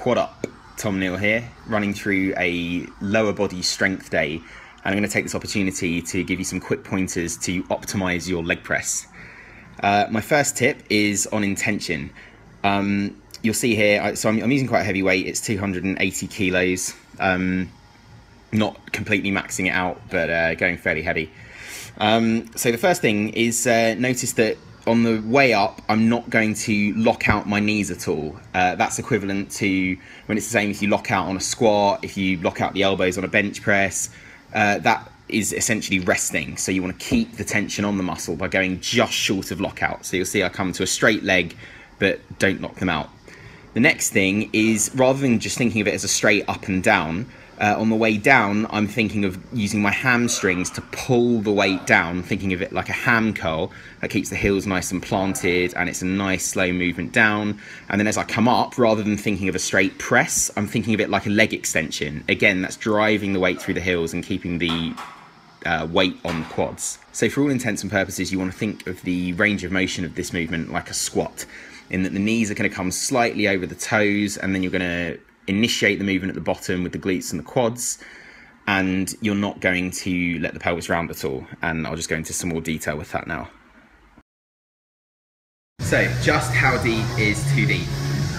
What up? Tom Neal here, running through a lower body strength day, and I'm going to take this opportunity to give you some quick pointers to optimize your leg press. My first tip is on intention. You'll see here, so I'm using quite a heavy weight. It's 280 kilos, not completely maxing it out, but going fairly heavy. So the first thing is notice that on the way up, I'm not going to lock out my knees at all. That's equivalent to when it's the same if you lock out on a squat, if you lock out the elbows on a bench press. That is essentially resting. So you want to keep the tension on the muscle by going just short of lockout. So you'll see I come to a straight leg, but don't lock them out. The next thing is, rather than just thinking of it as a straight up and down, on the way down, I'm thinking of using my hamstrings to pull the weight down, thinking of it like a ham curl that keeps the heels nice and planted, and it's a nice slow movement down. And then as I come up, rather than thinking of a straight press, I'm thinking of it like a leg extension. Again, that's driving the weight through the heels and keeping the weight on the quads. So for all intents and purposes, you want to think of the range of motion of this movement like a squat, in that the knees are going to come slightly over the toes, and then you're going to initiate the movement at the bottom with the glutes and the quads, and you're not going to let the pelvis round at all. And I'll just go into some more detail with that now. So just how deep is too deep?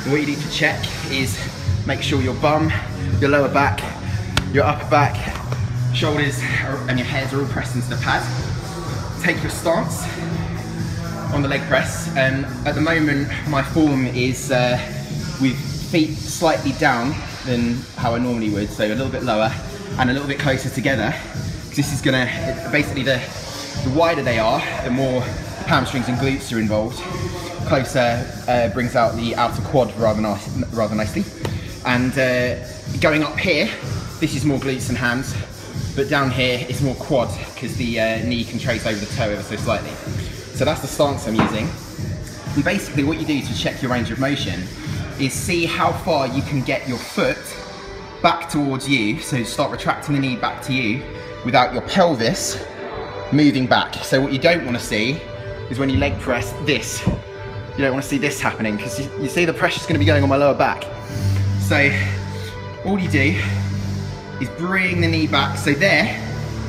What you need to check is make sure your bum, your lower back, your upper back, shoulders and your heads are all pressed into the pad. Take your stance on the leg press, and at the moment my form is with feet slightly down than how I normally would, so a little bit lower and a little bit closer together. This is gonna, basically the wider they are, the more hamstrings and glutes are involved. Closer brings out the outer quad rather nicely. And going up here, this is more glutes and hams, but down here it's more quad, because the knee can trace over the toe ever so slightly. So that's the stance I'm using. And basically what you do to check your range of motion is see how far you can get your foot back towards you. So start retracting the knee back to you without your pelvis moving back. So what you don't want to see is when you leg press this. You don't want to see this happening, because you see the pressure's going to be going on my lower back. So all you do is bring the knee back. So there,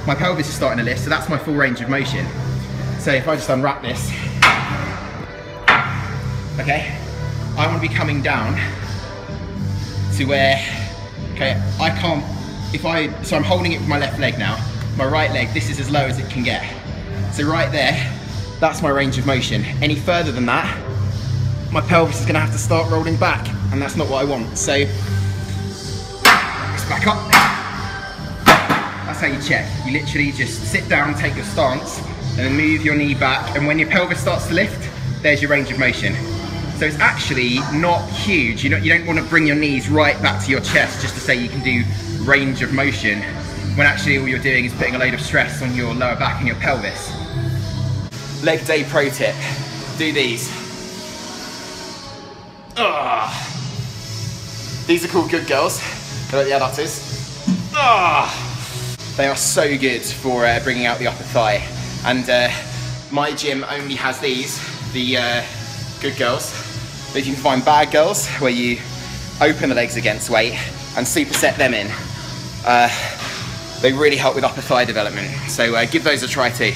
my pelvis is starting to lift, so that's my full range of motion. So if I just unwrap this, okay, I want to be coming down to where, okay, I can't, so I'm holding it with my left leg now. My right leg, this is as low as it can get. So right there, that's my range of motion. Any further than that, my pelvis is going to have to start rolling back, and that's not what I want. So, it's back up. That's how you check. You literally just sit down, take your stance, and then move your knee back, and when your pelvis starts to lift, there's your range of motion. So it's actually not huge. You don't want to bring your knees right back to your chest just to say you can do range of motion, when actually all you're doing is putting a load of stress on your lower back and your pelvis. Leg day pro tip, do these. These are called good girls. They're like the adductors. They are so good for bringing out the upper thigh. And my gym only has these, the good girls. But you can find bad girls where you open the legs against weight and superset them in. They really help with upper thigh development. So give those a try too.